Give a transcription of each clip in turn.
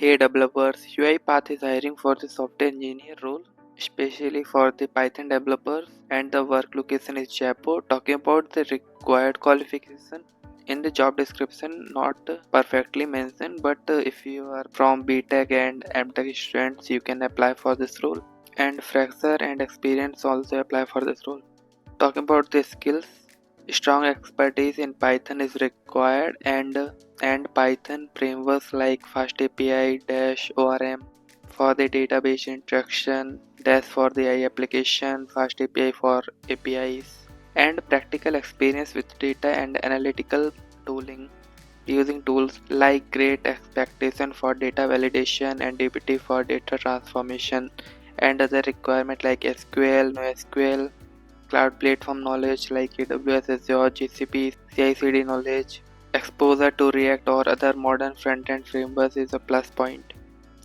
Hey developers, UiPath is hiring for the software engineer role, especially for the Python developers, and the work location is Jaipur. Talking about the required qualification in the job description, not perfectly mentioned, but if you are from BTech and MTech students, you can apply for this role, and fresher and experience also apply for this role. Talking about the skills, strong expertise in Python is required, and Python frameworks like FastAPI-ORM for the database interaction, Dash for the AI application, FastAPI for APIs, and practical experience with data and analytical tooling using tools like Great Expectation for data validation and dbt for data transformation, and other requirements like SQL, NoSQL, cloud platform knowledge like AWS, Azure, GCP, CI/CD knowledge, exposure to React or other modern front-end frameworks is a plus point.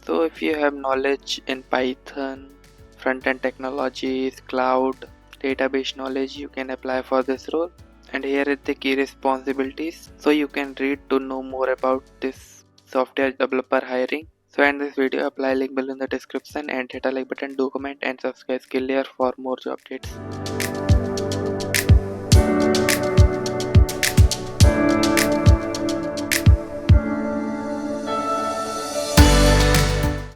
So if you have knowledge in Python, front-end technologies, cloud, database knowledge, you can apply for this role. And here is the key responsibilities. So you can read to know more about this software developer hiring. So in this video, apply link below in the description and hit a like button, do comment and subscribe Skill Layer for more job updates.